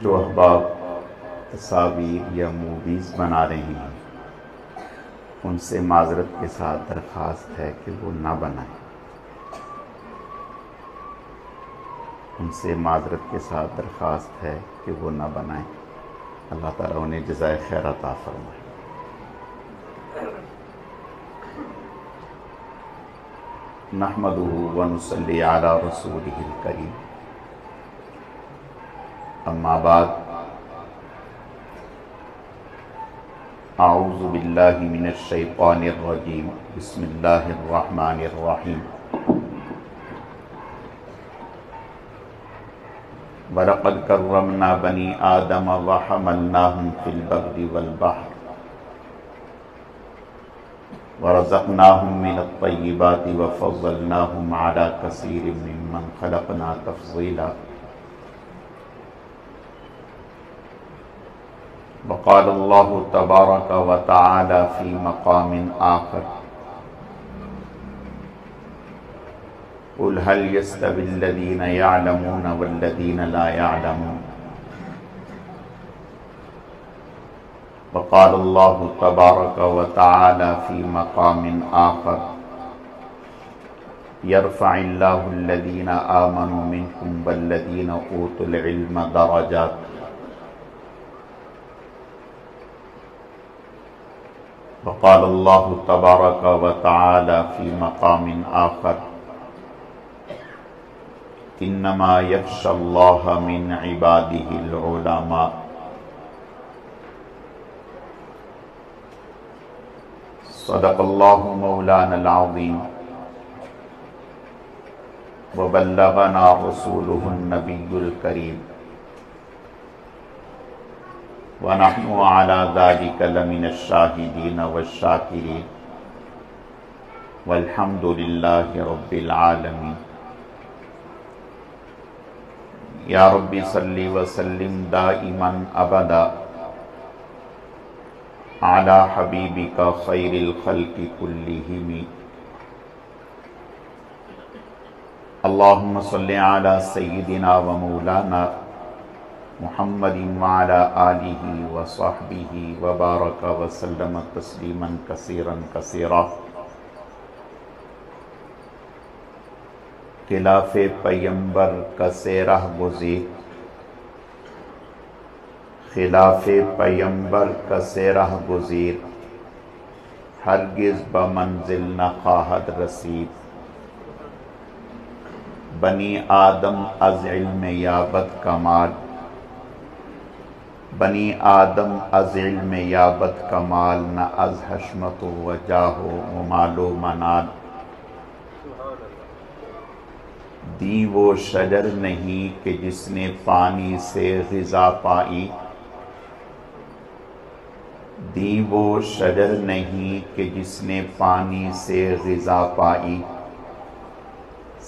جو احباب تصاویر یا موویز بنا رہے ہیں ان سے معذرت کے ساتھ درخواست ہے کہ وہ نہ بنائیں، ان سے معذرت کے ساتھ درخواست ہے کہ وہ نہ بنائیں۔ اللہ تعالیٰ انہیں جزائے خیر عطا فرمائے۔ نحمدہ ونصلی علی رسولہ الکریم، اما بعد، اعوذ باللہ من الشیطان الرجیم، بسم اللہ الرحمن الرحیم۔ وَلَقَدْ كَرَّمْنَا بَنِي آدَمَ وَحَمَلْنَاهُمْ فِي الْبَرِّ وَالْبَحْرِ وَرَزَقْنَاهُمْ مِنَ الطَّيِّبَاتِ وَفَضَّلْنَاهُمْ عَلَى كَثِيرٍ مِّمَّنْ خَلَقْنَا تَفْضِيلًا۔ وقال الله تبارك وتعالى في مقام آخر: قل هل يستوي الذين يعلمون والذين لا يعلمون؟ وقال الله تبارك وتعالى في مقام آخر: يرفع الله الذين آمنوا منكم والذين أوتوا العلم درجات۔ وقال الله تبارك وتعالى في مقام آخر: انما يخشى الله من عباده العلماء۔ صدق الله مولانا العظيم، وبلغنا رسوله النبي الكريم، ونحن على ذلك لمن الشاهدين والشاكرين، والحمد لله رب العالمين۔ یا رب صل وسلم دائما ابدا علی حبیبک خیر الخلق کلہم۔ اللہم صل علی سیدنا و مولانا محمد وعلی آلہ وصحبہ وبارک وسلم تسلیما کثیرا کثیرا۔ خلاف پیمبر کسے رہ گزیر، خلاف پیمبر کسے رہ گزیر، ہرگز بمنزل نہ خواہد رسید۔ بنی آدم از علم یابد کمال، بنی آدم از علم یابد کمال، نہ از حشمت و جاہ و مال و منال۔ دی وہ شجر نہیں کہ جس نے پانی سے غذا پائی، دی وہ شجر نہیں کہ جس نے پانی سے غذا پائی۔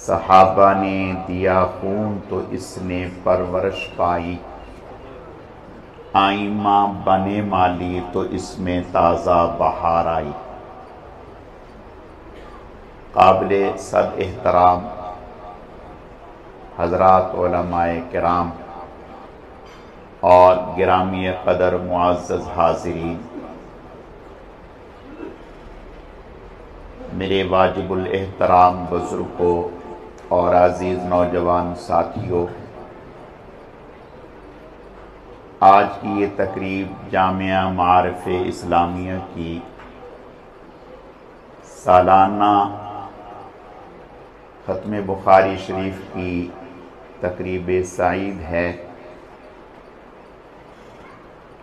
صحابہ نے دیا خون تو اس نے پرورش پائی، آئمہ بنے مالی تو اس میں تازہ بہار آئی۔ قابل صد احترام حضرات علماء کرام اور گرامی قدر معزز حاضرین، میرے واجب الاحترام بزرگوں اور عزیز نوجوان ساتھیوں، آج کی یہ تقریب جامعہ معارف اسلامیہ کی سالانہ ختم بخاری شریف کی تقریب سعید ہے۔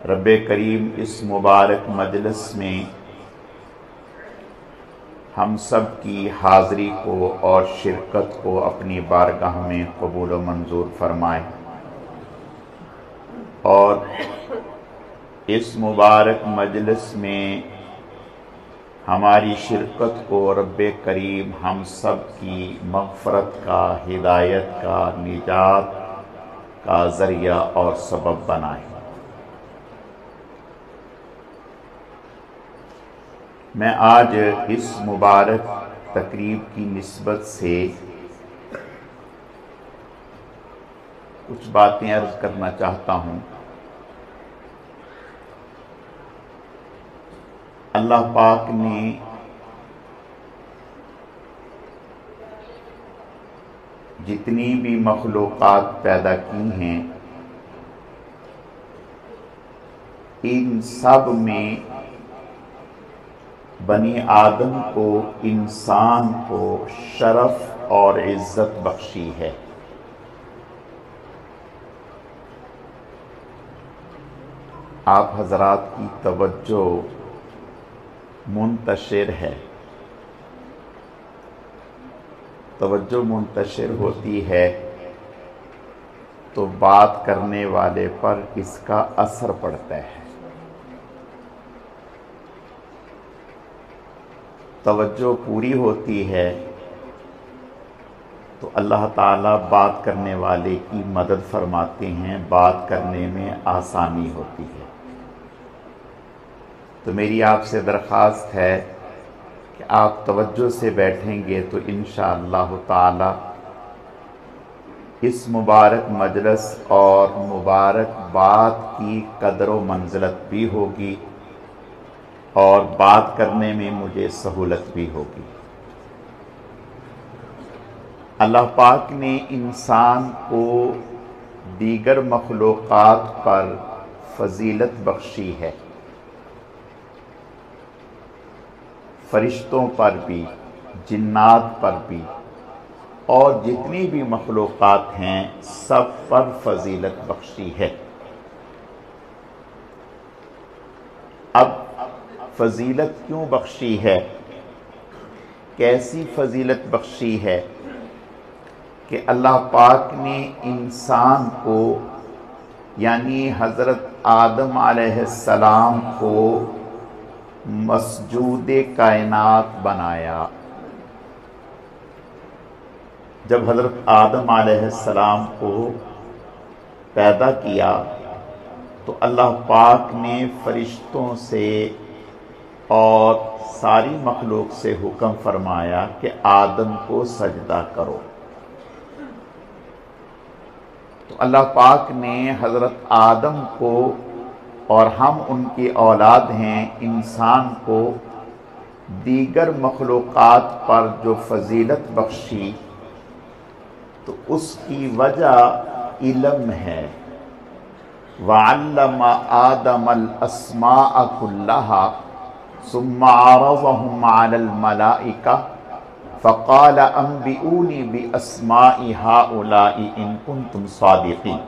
رب کریم اس مبارک مجلس میں ہم سب کی حاضری کو اور شرکت کو اپنی بارگاہ میں قبول و منظور فرمائے، اور اس مبارک مجلس میں ہماری شرکت کو رب کریم ہم سب کی مغفرت کا، ہدایت کا، نجات کا ذریعہ اور سبب بنائے۔ میں آج اس مبارک تقریب کی نسبت سے کچھ باتیں عرض کرنا چاہتا ہوں۔ اللہ پاک نے جتنی بھی مخلوقات پیدا کی ہیں، ان سب میں بنی آدم کو، انسان کو شرف اور عزت بخشی ہے۔ آپ حضرات کی توجہ منتشر ہے، توجہ منتشر ہوتی ہے تو بات کرنے والے پر اس کا اثر پڑتا ہے۔ توجہ پوری ہوتی ہے تو اللہ تعالیٰ بات کرنے والے کی مدد فرماتے ہیں، بات کرنے میں آسانی ہوتی ہے۔ تو میری آپ سے درخواست ہے کہ آپ توجہ سے بیٹھیں گے تو انشاءاللہ تعالی اس مبارک مجلس اور مبارک بات کی قدر و منزلت بھی ہوگی اور بات کرنے میں مجھے سہولت بھی ہوگی۔ اللہ پاک نے انسان کو دیگر مخلوقات پر فضیلت بخشی ہے، فرشتوں پر بھی، جنات پر بھی، اور جتنی بھی مخلوقات ہیں سب پر فضیلت بخشی ہے۔ اب فضیلت کیوں بخشی ہے؟ کیسی فضیلت بخشی ہے کہ اللہ پاک نے انسان کو یعنی حضرت آدم علیہ السلام کو مسجود کائنات بنایا۔ جب حضرت آدم علیہ السلام کو پیدا کیا تو اللہ پاک نے فرشتوں سے اور ساری مخلوق سے حکم فرمایا کہ آدم کو سجدہ کرو۔ تو اللہ پاک نے حضرت آدم کو، اور ہم ان کی اولاد ہیں، انسان کو دیگر مخلوقات پر جو فضیلت بخشی تو اس کی وجہ علم ہے۔ وَعَلَّمَ آدَمَ الْأَسْمَاءَ كُلَّهَا ثُمَّ عَرَضَهُمْ عَلَى الْمَلَائِكَةِ فَقَالَ أَنْبِئُونِي بِأَسْمَاءِ هَؤُلَاءِ إِن كُنتُمْ صَادِقِينَ۔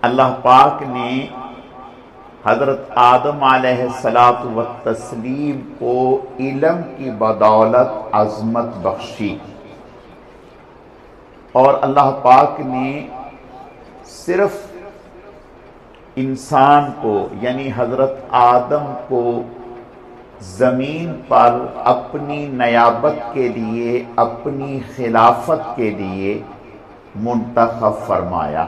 اللہ پاک نے حضرت آدم علیہ السلام کو علم کی بدولت عظمت بخشی، اور اللہ پاک نے صرف انسان کو یعنی حضرت آدم کو زمین پر اپنی نیابت کے لیے، اپنی خلافت کے لیے منتخب فرمایا۔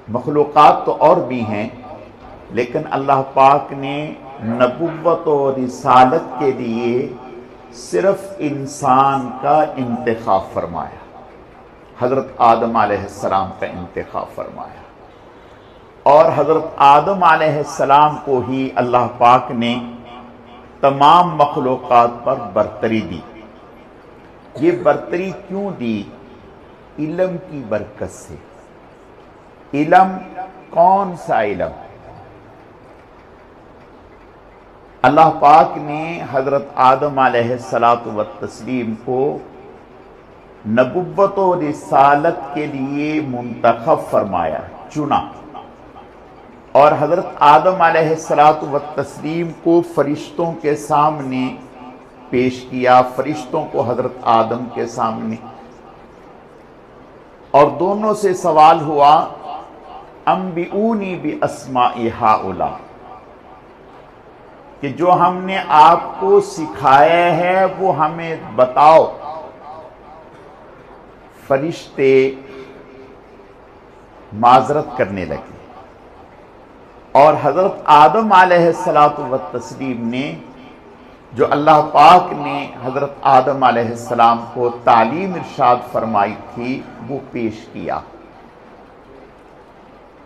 مخلوقات تو اور بھی ہیں، لیکن اللہ پاک نے نبوت و رسالت کے لیے صرف انسان کا انتخاب فرمایا، حضرت آدم علیہ السلام کا انتخاب فرمایا، اور حضرت آدم علیہ السلام کو ہی اللہ پاک نے تمام مخلوقات پر برتری دی۔ یہ برتری کیوں دی؟ علم کی برکت سے۔ علم کون سا علم؟ اللہ پاک نے حضرت آدم علیہ السلام کو نبوت و رسالت کے لیے منتخب فرمایا، چنا، اور حضرت آدم علیہ السلام کو فرشتوں کے سامنے پیش کیا، فرشتوں کو حضرت آدم کے سامنے، اور دونوں سے سوال ہوا انبئونی باسماء ہؤلاء، کہ جو ہم نے آپ کو سکھایا ہے وہ ہمیں بتاؤ۔ فرشتے معذرت کرنے لگے، اور حضرت آدم علیہ السلام نے جو اللہ پاک نے حضرت آدم علیہ السلام کو تعلیم ارشاد فرمائی تھی وہ پیش کیا۔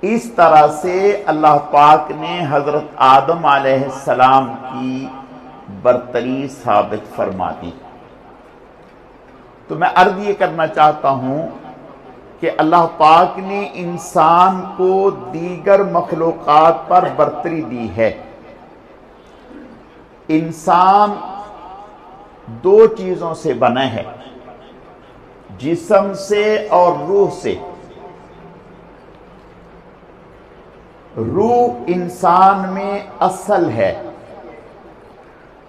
اس طرح سے اللہ پاک نے حضرت آدم علیہ السلام کی برتری ثابت فرما دی۔ تو میں عرض یہ کرنا چاہتا ہوں کہ اللہ پاک نے انسان کو دیگر مخلوقات پر برتری دی ہے۔ انسان دو چیزوں سے بنا ہے، جسم سے اور روح سے۔ روح انسان میں اصل ہے،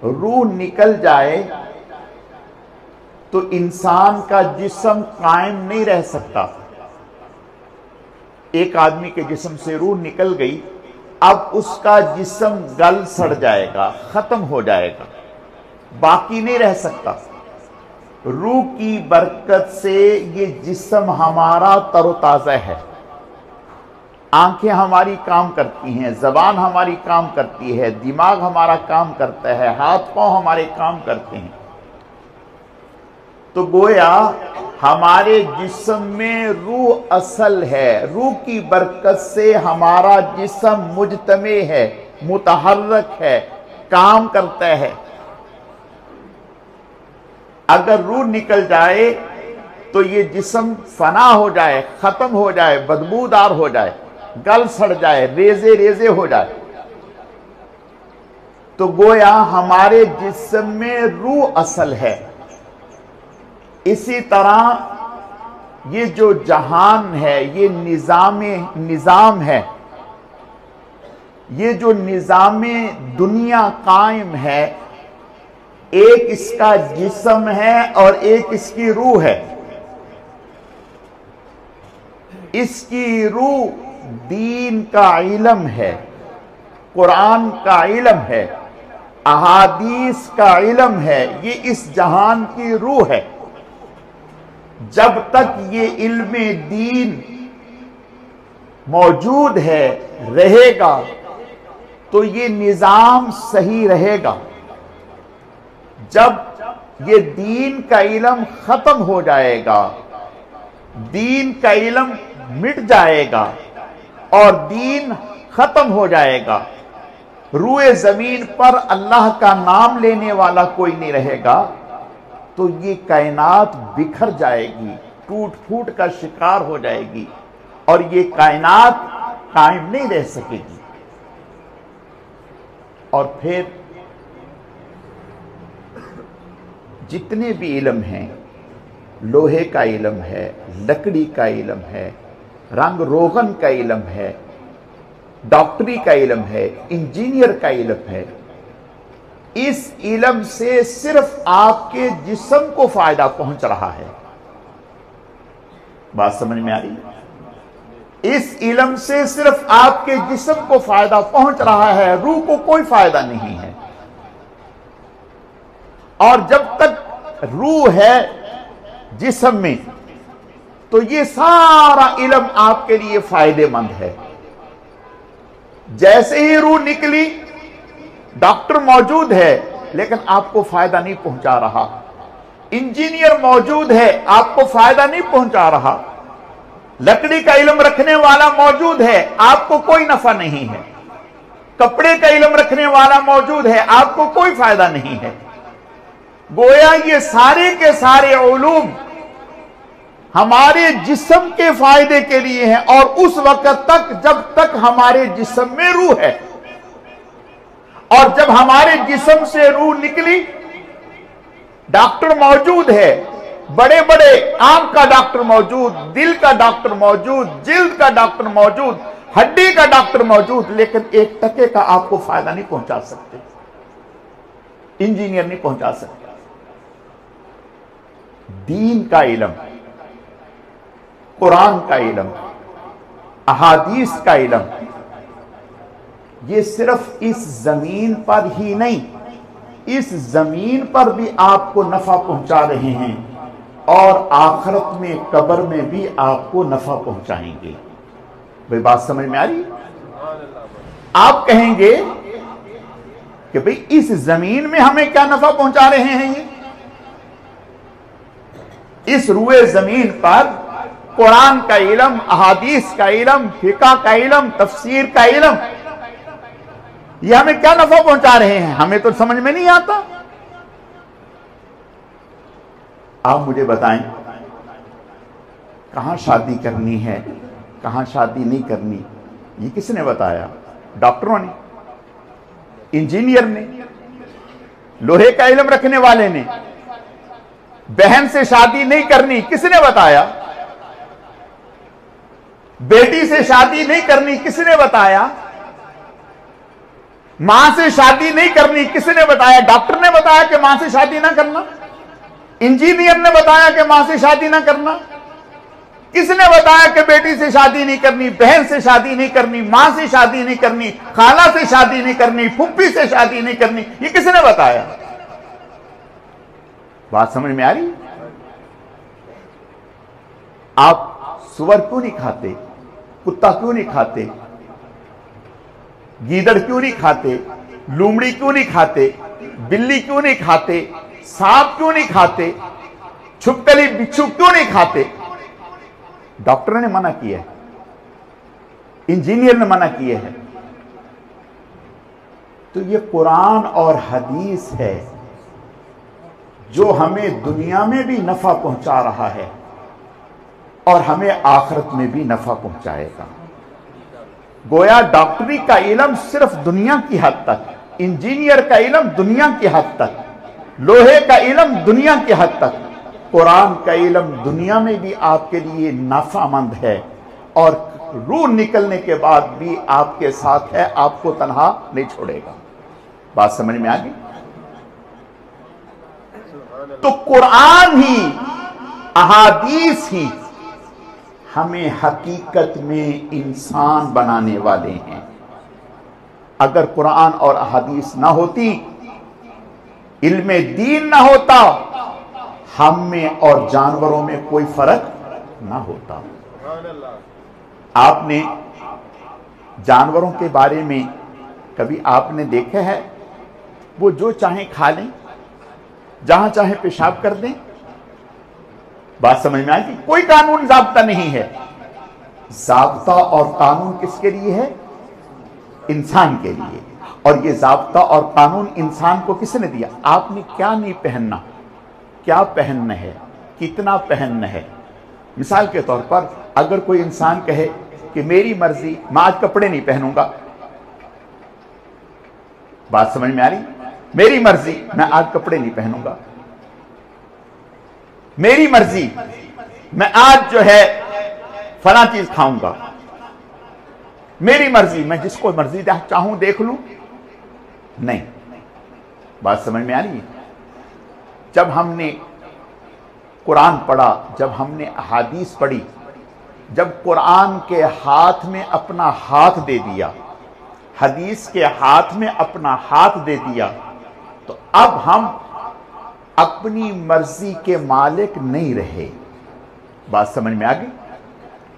روح نکل جائے تو انسان کا جسم قائم نہیں رہ سکتا۔ ایک آدمی کے جسم سے روح نکل گئی، اب اس کا جسم گل سڑ جائے گا، ختم ہو جائے گا، باقی نہیں رہ سکتا۔ روح کی برکت سے یہ جسم ہمارا تر و تازہ ہے۔ آنکھیں ہماری کام کرتی ہیں، زبان ہماری کام کرتی ہے، دماغ ہمارا کام کرتا ہے، ہاتھ پاؤں ہمارے کام کرتے ہیں۔ تو گویا ہمارے جسم میں روح اصل ہے، روح کی برکت سے ہمارا جسم مجتمع ہے، متحرک ہے، کام کرتا ہے۔ اگر روح نکل جائے تو یہ جسم فنا ہو جائے، ختم ہو جائے، بدبودار ہو جائے، گل سڑ جائے، ریزے ریزے ہو جائے۔ تو گویا ہمارے جسم میں روح اصل ہے۔ اسی طرح یہ جو جہان ہے، یہ نظام ہے، یہ جو نظام دنیا قائم ہے، ایک اس کا جسم ہے اور ایک اس کی روح ہے۔ اس کی روح دین کا علم ہے، قرآن کا علم ہے، احادیث کا علم ہے، یہ اس جہان کی روح ہے۔ جب تک یہ علم دین موجود ہے، رہے گا، تو یہ نظام صحیح رہے گا۔ جب یہ دین کا علم ختم ہو جائے گا، دین کا علم مٹ جائے گا اور دین ختم ہو جائے گا، روئے زمین پر اللہ کا نام لینے والا کوئی نہیں رہے گا، تو یہ کائنات بکھر جائے گی، ٹوٹ پھوٹ کا شکار ہو جائے گی، اور یہ کائنات قائم نہیں رہ سکے گی۔ اور پھر جتنے بھی علم ہیں، لوہے کا علم ہے، لکڑی کا علم ہے، رنگ روغن کا علم ہے، ڈاکٹری کا علم ہے، انجینئر کا علم ہے، اس علم سے صرف آپ کے جسم کو فائدہ پہنچ رہا ہے۔ بات سمجھ میں آ رہی ہے؟ اس علم سے صرف آپ کے جسم کو فائدہ پہنچ رہا ہے، روح کو کوئی فائدہ نہیں ہے۔ اور جب تک روح ہے جسم میں تو یہ سارا علم آپ کے لیے فائدے مند ہے۔ جیسے ہی روح نکلی، ڈاکٹر موجود ہے لیکن آپ کو فائدہ نہیں پہنچا رہا، انجینئر موجود ہے آپ کو فائدہ نہیں پہنچا رہا، لکڑی کا علم رکھنے والا موجود ہے آپ کو کوئی نفع نہیں ہے، کپڑے کا علم رکھنے والا موجود ہے آپ کو کوئی فائدہ نہیں ہے۔ گویا یہ سارے کے سارے علوم ہمارے جسم کے فائدے کے لیے ہیں، اور اس وقت تک جب تک ہمارے جسم میں روح ہے۔ اور جب ہمارے جسم سے روح نکلی، ڈاکٹر موجود ہے، بڑے بڑے آنکھ کا ڈاکٹر موجود، دل کا ڈاکٹر موجود، جلد کا ڈاکٹر موجود، ہڈی کا ڈاکٹر موجود، لیکن ایک ٹکے کا آپ کو فائدہ نہیں پہنچا سکتے، انجینئر نہیں پہنچا سکتے۔ دین کا علم، قرآن کا علم، احادیث کا علم، یہ صرف اس زمین پر ہی نہیں، اس زمین پر بھی آپ کو نفع پہنچا رہے ہیں، اور آخرت میں قبر میں بھی آپ کو نفع پہنچائیں گے۔ بھئی بات سمجھ میں آ رہی؟ آپ کہیں گے کہ بھئی اس زمین میں ہمیں کیا نفع پہنچا رہے ہیں یہ؟ اس روئے زمین پر قرآن کا علم، احادیث کا علم، فقہ کا علم، تفسیر کا علم، یہ ہمیں کیا نفع پہنچا رہے ہیں؟ ہمیں تو سمجھ میں نہیں آتا۔ آپ مجھے بتائیں کہاں شادی کرنی ہے، کہاں شادی نہیں کرنی، یہ کس نے بتایا؟ ڈاکٹروں نے، انجینئر نے، لوہے کا علم رکھنے والے نے۔ بہن سے شادی نہیں کرنی کس نے بتایا؟ بیٹی سے شادی نہیں کرنی کس نے بتایا؟ ماں سے شادی نہیں کرنی کس نے بتایا؟ ڈاکٹر نے بتایا کہ ماں سے شادی نہ کرنا؟ انجینئر نے بتایا کہ ماں سے شادی نہ کرنا؟ کس نے بتایا کہ بیٹی سے شادی نہیں کرنی، بہن سے شادی نہیں کرنی، ماں سے شادی نہیں کرنی، خالہ سے شادی نہیں کرنی، پھپھی سے شادی نہیں کرنی؟ یہ کس نے بتایا؟ بات سمجھ میں آ رہی؟ آپ سور کیوں نہیں کھاتے؟ کتا کیوں نہیں کھاتے؟ گیدڑ کیوں نہیں کھاتے؟ لومڑی کیوں نہیں کھاتے؟ بلی کیوں نہیں کھاتے؟ سانپ کیوں نہیں کھاتے؟ چھپکلی بچھو کیوں نہیں کھاتے؟ ڈاکٹر نے منع کیا ہے، انجینئر نے منع کیا ہے۔ تو یہ قرآن اور حدیث ہے جو ہمیں دنیا میں بھی نفع پہنچا رہا ہے اور ہمیں آخرت میں بھی نفع پہنچائے گا۔ گویا ڈاکٹری کا علم صرف دنیا کی حد تک، انجینئر کا علم دنیا کی حد تک، لوہے کا علم دنیا کی حد تک، قرآن کا علم دنیا میں بھی آپ کے لیے نفع مند ہے اور روح نکلنے کے بعد بھی آپ کے ساتھ ہے، آپ کو تنہا نہیں چھوڑے گا۔ بات سمجھ میں آ گئی؟ تو قرآن ہی، احادیث ہی ہمیں حقیقت میں انسان بنانے والے ہیں۔ اگر قرآن اور احادیث نہ ہوتی، علم دین نہ ہوتا، ہم میں اور جانوروں میں کوئی فرق نہ ہوتا۔ آپ نے جانوروں کے بارے میں کبھی آپ نے دیکھا ہے وہ جو چاہیں کھا لیں، جہاں چاہیں پیشاب کر دیں؟ بات سمجھ میں آئی کہ کوئی قانون ضابطہ نہیں ہے۔ ضابطہ اور قانون کس کے لیے ہے؟ انسان کے لیے۔ اور یہ ضابطہ اور قانون انسان کو کس نے دیا؟ آپ نے کیا نہیں پہننا، کیا پہننا ہے، کتنا پہننا ہے۔ مثال کے طور پر اگر کوئی انسان کہے کہ میری مرضی، میں آج کپڑے نہیں پہنوں گا، بات سمجھ میں آ رہی؟ میری مرضی، میں آج کپڑے نہیں پہنوں گا، میری مرضی، میں آج جو ہے فلاں چیز کھاؤں گا، میری مرضی، میں جس کو مرضی چاہوں دیکھ لوں، نہیں۔ بات سمجھ میں آ رہی ہے؟ جب ہم نے قرآن پڑھا، جب ہم نے احادیث پڑھی، جب قرآن کے ہاتھ میں اپنا ہاتھ دے دیا، حدیث کے ہاتھ میں اپنا ہاتھ دے دیا، تو اب ہم اپنی مرضی کے مالک نہیں رہے۔ بات سمجھ میں آ گئی؟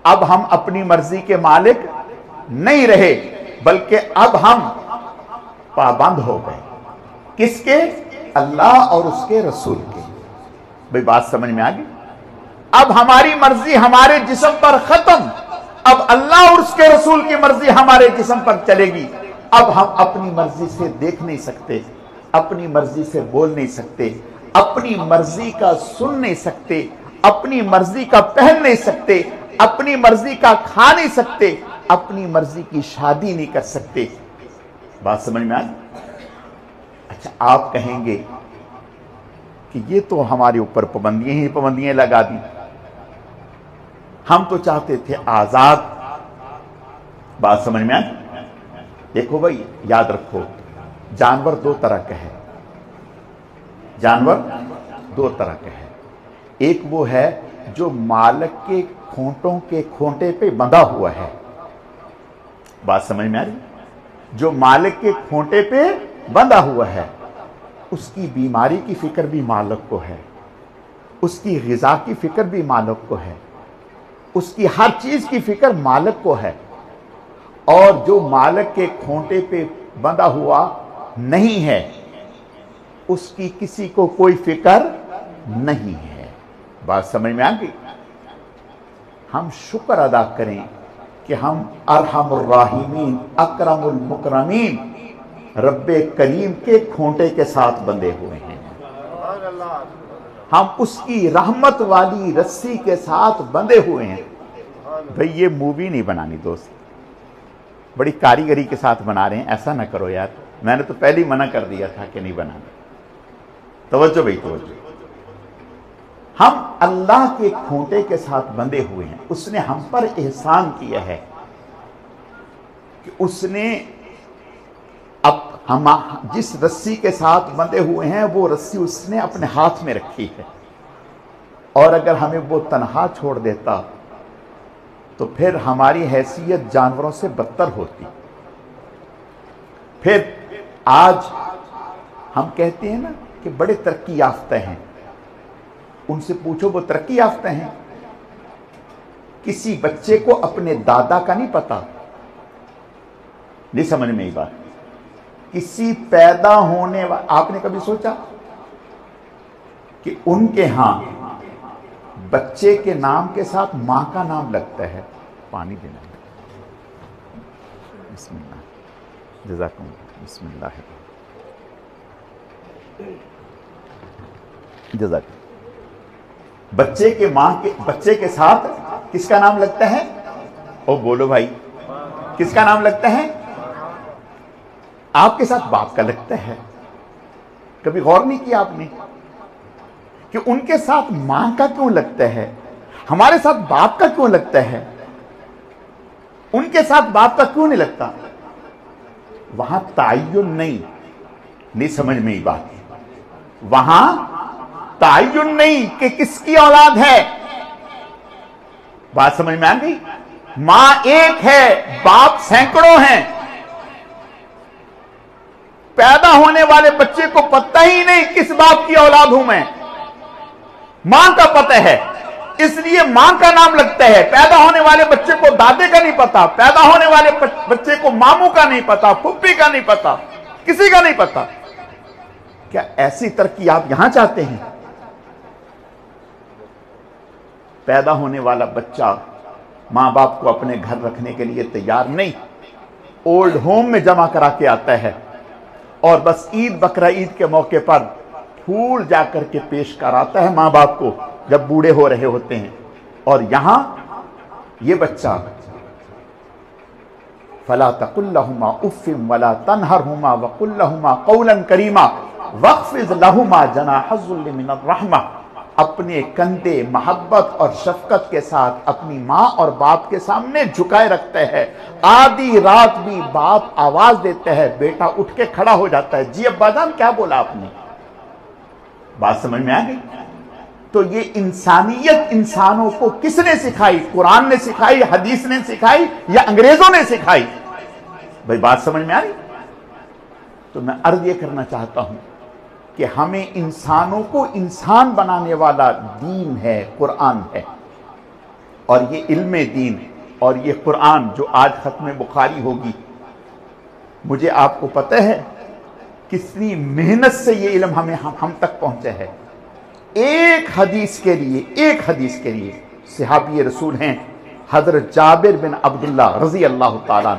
اب ہم اپنی مرضی کے مالک نہیں رہے، بلکہ اب ہم پابند ہو گئے۔ کس کے؟ اللہ اور اس کے رسول کے۔ بھئی بات سمجھ میں آ گئی؟ اب ہماری مرضی ہمارے جسم پر ختم، اب اللہ اور اس کے رسول کی مرضی ہمارے جسم پر چلے گی۔ اب ہم اپنی مرضی سے دیکھ نہیں سکتے، اپنی مرضی سے بول نہیں سکتے، اپنی مرضی کا سن نہیں سکتے، اپنی مرضی کا پہن نہیں سکتے، اپنی مرضی کا کھا نہیں سکتے، اپنی مرضی کی شادی نہیں کر سکتے۔ بات سمجھ میں آئی؟ اچھا، آپ کہیں گے کہ یہ تو ہمارے اوپر پابندیاں ہی پابندیاں لگا دی، ہم تو چاہتے تھے آزاد۔ بات سمجھ میں آئی؟ دیکھو بھائی، یاد رکھو، جانور دو طرح کا ہے، جانور دو طرح کا ہے۔ ایک وہ ہے جو مالک کے کھونٹوں کے کھونٹے پہ بندھا ہوا ہے۔ بات سمجھ میں آ رہی؟ جو مالک کے کھونٹے پہ بندھا ہوا ہے، اس کی بیماری کی فکر بھی مالک کو ہے، اس کی غذا کی فکر بھی مالک کو ہے، اس کی ہر چیز کی فکر مالک کو ہے۔ اور جو مالک کے کھونٹے پہ بندھا ہوا نہیں ہے, اس کی کسی کو کوئی فکر نہیں ہے. بات سمجھ میں آ گئی؟ ہم شکر ادا کریں کہ ہم ارحم الراحمین اکرم المکرمین رب کریم کے کھونٹے کے ساتھ بندھے ہوئے ہیں. ہم اس کی رحمت والی رسی کے ساتھ بندھے ہوئے ہیں. بھئی یہ مووی نہیں بنانی دوست, بڑی کاریگری کے ساتھ بنا رہے ہیں, ایسا نہ کرو یار. میں نے تو پہلے ہی منع کر دیا تھا کہ نہیں بنانا. توجہ بھئی توجہ. ہم اللہ کے کھونٹے کے ساتھ بندھے ہوئے ہیں. اس نے ہم پر احسان کیا ہے کہ اس نے اب ہم جس رسی کے ساتھ بندھے ہوئے ہیں وہ رسی اس نے اپنے ہاتھ میں رکھی ہے, اور اگر ہمیں وہ تنہا چھوڑ دیتا تو پھر ہماری حیثیت جانوروں سے بدتر ہوتی. پھر آج ہم کہتے ہیں نا کہ بڑے ترقی یافتہ ہیں, ان سے پوچھو وہ ترقی یافتہ ہیں؟ کسی بچے کو اپنے دادا کا نہیں پتا. نہیں سمجھ میں یہ بات؟ کسی پیدا ہونے آپ نے کبھی سوچا کہ ان کے ہاں بچے کے نام کے ساتھ ماں کا نام لگتا ہے؟ پانی دینا. بسم اللہ, جزاکم اللہ. بسم اللہ, جزاکم. بچے کے ساتھ کس کا نام لگتا ہے؟ او بولو بھائی, کس کا نام لگتا ہے؟ آپ کے ساتھ باپ کا لگتا ہے. کبھی غور نہیں کیا آپ نے کہ ان کے ساتھ ماں کا کیوں لگتا ہے, ہمارے ساتھ باپ کا کیوں لگتا ہے, ان کے ساتھ باپ کا کیوں نہیں لگتا؟ وہاں تعین نہیں سمجھ میں یہ بات. وہاں تعین نہیں کہ کس کی اولاد ہے. بات سمجھ میں آ گئی؟ ماں ایک ہے, باپ سینکڑوں ہیں. پیدا ہونے والے بچے کو پتہ ہی نہیں کس باپ کی اولاد ہوں میں, ماں کا پتہ ہے, اس لیے ماں کا نام لگتا ہے. پیدا ہونے والے بچے کو دادے کا نہیں پتا, پیدا ہونے والے بچے کو ماموں کا نہیں پتا, پھپھی کا نہیں پتا, کسی کا نہیں پتا. کیا ایسی ترقی آپ یہاں چاہتے ہیں؟ پیدا ہونے والا بچہ ماں باپ کو اپنے گھر رکھنے کے لیے تیار نہیں, اولڈ ہوم میں جمع کرا کے آتا ہے, اور بس عید بقرہ عید کے موقع پر پھول جا کر کے پیش کراتا ہے ماں باپ کو جب بوڑھے ہو رہے ہوتے ہیں. اور یہاں یہ بچہ فَلَا تَقُلْ لَهُمَا أُفٍّ وَلَا تَنْهَرْهُمَا وَقُلْ لَهُمَا قَوْلًا كَرِيمًا وَاخْفِضْ لَهُمَا جَنَاحَ الذُّلِّ مِنَ الرَّحْمَةِ. اپنے کندھے محبت اور شفقت کے ساتھ اپنی ماں اور باپ کے سامنے جھکائے رکھتا ہے. آدھی رات بھی باپ آواز دیتا ہے, بیٹا اٹھ کے کھڑا ہو جاتا ہے, جی ابا جان کیا بولا آپ نے؟ بات سمجھ میں آ گئی؟ تو یہ انسانیت انسانوں کو کس نے سکھائی؟ قرآن نے سکھائی, حدیث نے سکھائی, یا انگریزوں نے سکھائی؟ بھائی بات سمجھ میں آ رہی؟ تو میں عرض یہ کرنا چاہتا ہوں کہ ہمیں انسانوں کو انسان بنانے والا دین ہے, قرآن ہے. اور یہ علم دین اور یہ قرآن جو آج ختم بخاری ہوگی, مجھے آپ کو پتہ ہے کتنی محنت سے یہ علم ہم تک پہنچا ہے. ایک حدیث کے لیے صحابی رسول ہیں حضرت جابر بن عبداللہ رضی اللہ تعالیٰ,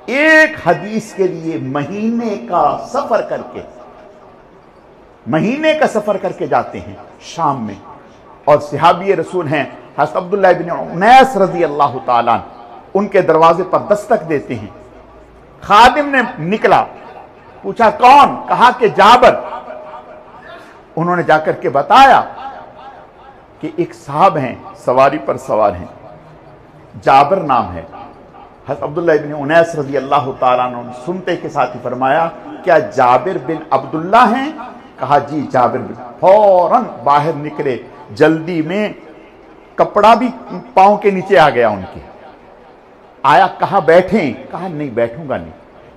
ایک حدیث کے لیے مہینے کا سفر کر کے جاتے ہیں شام میں. اور صحابی رسول ہیں حضرت عبداللہ بن انیس رضی اللہ تعالیٰ, ان کے دروازے پر دستک دیتے ہیں. خادم نے نکلا, پوچھا کون؟ کہا کہ جابر. انہوں نے جا کر کے بتایا کہ ایک صاحب ہیں, سواری پر سوار ہیں, جابر نام ہے. حضرت عبداللہ بن انیس رضی اللہ تعالیٰ عنہ سنتے کے ساتھ ہی فرمایا کیا جابر بن عبداللہ ہیں؟ کہا جی جابر بن. فوراً باہر نکلے, جلدی میں کپڑا بھی پاؤں کے نیچے آ گیا ان کے. آیا کہا بیٹھیں؟ کہا نہیں بیٹھوں گا نہیں,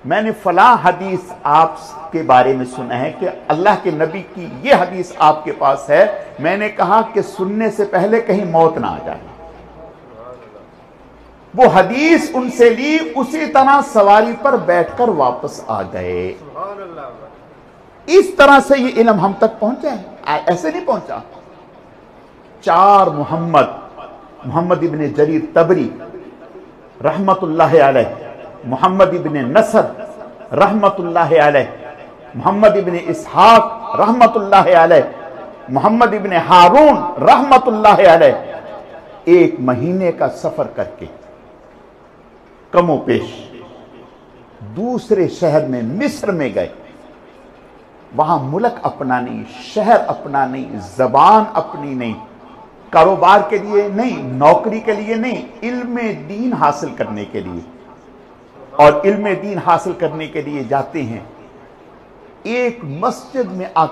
میں نے فلاں حدیث آپ کے بارے میں سنا ہے کہ اللہ کے نبی کی یہ حدیث آپ کے پاس ہے. میں نے کہا کہ سننے سے پہلے کہیں موت نہ آ جائے. وہ حدیث ان سے لی، اسی طرح سواری پر بیٹھ کر واپس آ گئے۔ اس طرح سے یہ علم ہم تک پہنچے ہیں، ایسے نہیں پہنچا۔ 4 محمد ابن جریر طبری رحمت اللہ علیہ، محمد ابن نصر رحمت اللہ علیہ، محمد ابن اسحاق رحمت اللہ علیہ، محمد ابن ہارون رحمت اللہ علیہ، 1 مہینے کا سفر کر کے کم و بیش دوسرے شہر میں مصر میں گئے۔ وہاں ملک اپنا نہیں، شہر اپنا نہیں، زبان اپنی نہیں، کاروبار کے لیے نہیں، نوکری کے لیے نہیں، علم دین حاصل کرنے کے لیے۔ اور علم دین حاصل کرنے کے لیے جاتے ہیں، ایک مسجد میں آ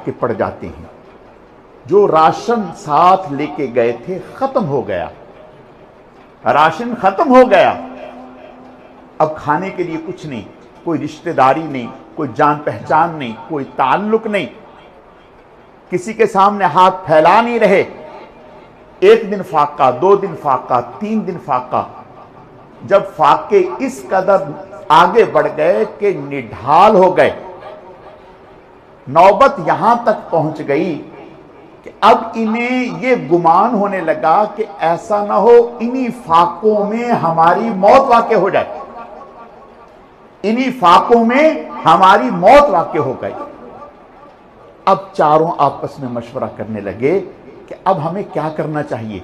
کے پڑ جاتے ہیں۔ جو راشن ساتھ لے کے گئے تھے ختم ہو گیا، راشن ختم ہو گیا۔ اب کھانے کے لیے کچھ نہیں، کوئی رشتہ داری نہیں، کوئی جان پہچان نہیں، کوئی تعلق نہیں، کسی کے سامنے ہاتھ پھیلا نہیں رہے۔ 1 دن فاقہ، 2 دن فاقہ، 3 دن فاقہ۔ جب فاقے اس قدر آگے بڑھ گئے کہ نڈھال ہو گئے، نوبت یہاں تک پہنچ گئی کہ اب انہیں یہ گمان ہونے لگا کہ ایسا نہ ہو انہی فاقوں میں ہماری موت واقع ہو جائے، انہی فاقوں میں ہماری موت واقع ہو گئی۔ اب چاروں آپس میں مشورہ کرنے لگے کہ اب ہمیں کیا کرنا چاہیے۔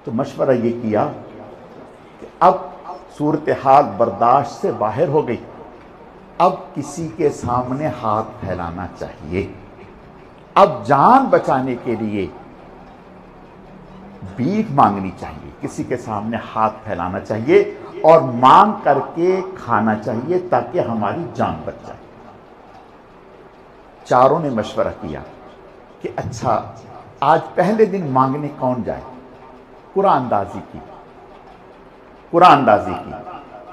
تو مشورہ یہ کیا کہ اب صورتحال برداشت سے باہر ہو گئی، اب کسی کے سامنے ہاتھ پھیلانا چاہیے، اب جان بچانے کے لیے بھیک مانگنی چاہیے، کسی کے سامنے ہاتھ پھیلانا چاہیے اور مانگ کر کے کھانا چاہیے تاکہ ہماری جان بچ جائے۔ چاروں نے مشورہ کیا کہ اچھا آج پہلے دن مانگنے کون جائے؟ قرآن اندازی کی۔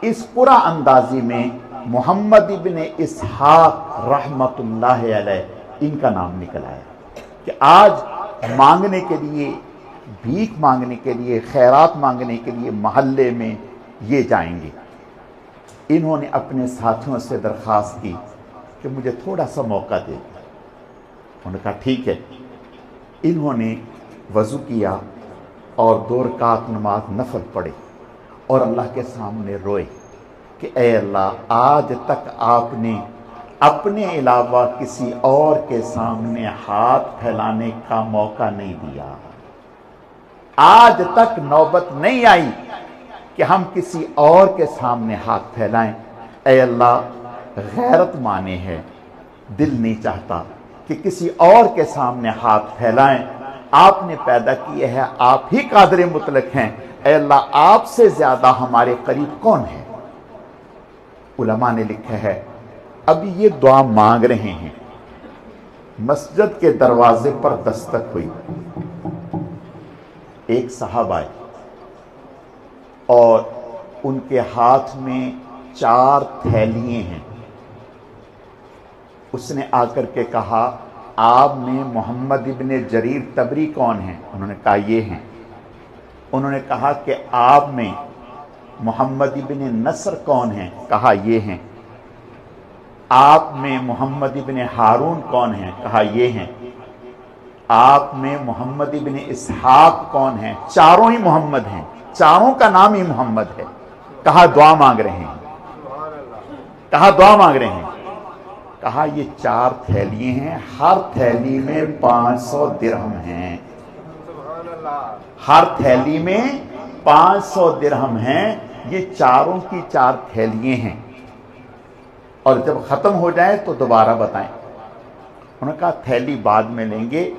اس قرآن اندازی میں محمد ابن اسحاق رحمت اللہ علیہ ان کا نام نکل آیا کہ آج مانگنے کے لیے، بھیک مانگنے کے لیے، خیرات مانگنے کے لیے محلے میں یہ جائیں گے۔ انہوں نے اپنے ساتھیوں سے درخواست کی کہ مجھے تھوڑا سا موقع دے۔ انہوں نے کہا ٹھیک ہے۔ انہوں نے وضو کیا اور 2 رکعت نماز نفل پڑھے اور اللہ کے سامنے روئے کہ اے اللہ، آج تک آپ نے اپنے علاوہ کسی اور کے سامنے ہاتھ پھیلانے کا موقع نہیں دیا، آج تک نوبت نہیں آئی کہ ہم کسی اور کے سامنے ہاتھ پھیلائیں۔ اے اللہ، غیرت مانے ہے، دل نہیں چاہتا کہ کسی اور کے سامنے ہاتھ پھیلائیں۔ آپ نے پیدا کیے ہے، آپ ہی قادر مطلق ہیں، اے اللہ آپ سے زیادہ ہمارے قریب کون ہے؟ علماء نے لکھا ہے ابھی یہ دعا مانگ رہے ہیں، مسجد کے دروازے پر دستک ہوئی، ایک صاحب آئے اور ان کے ہاتھ میں 4 تھیلیاں ہیں۔ اس نے آ کر کے کہا آپ میں محمد ابن جریر طبری کون ہیں؟ انہوں نے کہا یہ ہیں۔ انہوں نے کہا کہ آپ میں محمد ابن نصر کون ہیں؟ کہا یہ ہیں۔ آپ میں محمد ابن ہارون کون ہیں؟ کہا یہ ہیں۔ آپ میں محمد ابن اسحاق کون ہیں؟ چاروں ہی محمد ہیں، چاروں کا نام ہی محمد ہے۔ کہا دعا مانگ رہے ہیں، کہا دعا مانگ رہے ہیں۔ کہا یہ 4 تھیلیاں ہیں، ہر تھیلی میں 500 درہم ہیں، ہر تھیلی میں 500 درہم ہیں۔ یہ چاروں کی 4 تھیلیاں ہیں، اور جب ختم ہو جائے تو دوبارہ بتائیں۔ انہوں نے کہا تھیلی بعد میں لیں گے،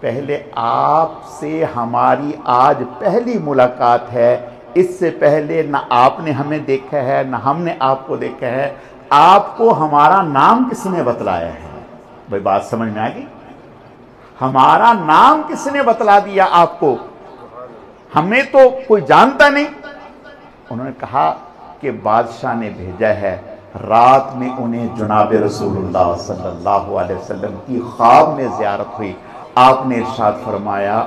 پہلے آپ سے ہماری آج پہلی ملاقات ہے، اس سے پہلے نہ آپ نے ہمیں دیکھا ہے نہ ہم نے آپ کو دیکھا ہے، آپ کو ہمارا نام کس نے بتلایا ہے؟ بھئی بات سمجھ میں آ گئی؟ ہمارا نام کس نے بتلا دیا آپ کو؟ ہمیں تو کوئی جانتا نہیں۔ انہوں نے کہا کہ بادشاہ نے بھیجا ہے، رات میں انہیں جناب رسول اللہ صلی اللہ علیہ وسلم کی خواب میں زیارت ہوئی، آپ نے ارشاد فرمایا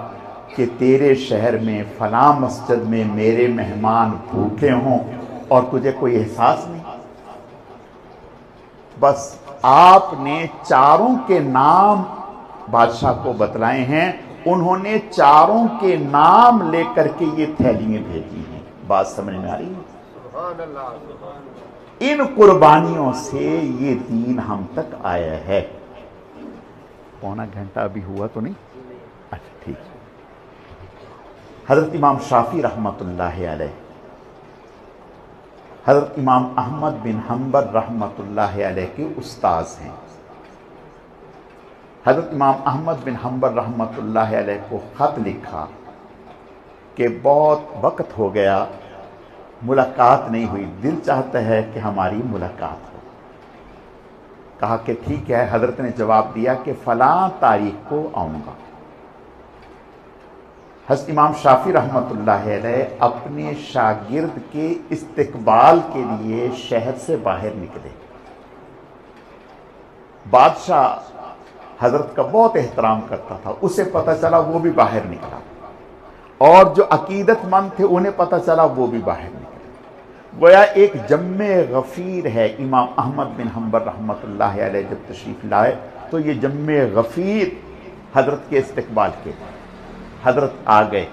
کہ تیرے شہر میں فلاں مسجد میں میرے مہمان بھوکے ہوں اور تجھے کوئی احساس نہیں؟ بس آپ نے چاروں کے نام بادشاہ کو بتلائے ہیں، انہوں نے چاروں کے نام لے کر کے یہ تھیلیاں بھیجی ہیں۔ بات سمجھ میں آ رہی ہے؟ ان قربانیوں سے یہ دین ہم تک آیا ہے۔ پونا گھنٹہ ابھی ہوا تو نہیں؟ اچھا ٹھیک۔ حضرت امام شافعی رحمۃ اللہ علیہ، حضرت امام احمد بن حنبل رحمۃ اللہ علیہ کے استاذ ہیں۔ حضرت امام احمد بن حنبل رحمۃ اللہ علیہ کو خط لکھا کہ بہت وقت ہو گیا، ملاقات نہیں ہوئی، دل چاہتا ہے کہ ہماری ملاقات ہو۔ کہا کہ ٹھیک ہے۔ حضرت نے جواب دیا کہ فلاں تاریخ کو آؤں گا۔ حضرت امام شافعی رحمۃ اللہ علیہ اپنے شاگرد کے استقبال کے لیے شہر سے باہر نکلے۔ بادشاہ حضرت کا بہت احترام کرتا تھا، اسے پتہ چلا وہ بھی باہر نکلا، اور جو عقیدت مند تھے انہیں پتہ چلا وہ بھی باہر نکلے۔ گویا ایک جمع غفیر ہے۔ امام احمد بن حنبل رحمۃ اللہ علیہ جب تشریف لائے تو یہ جمع غفیر حضرت کے استقبال کے لیے حضرت آ گئے۔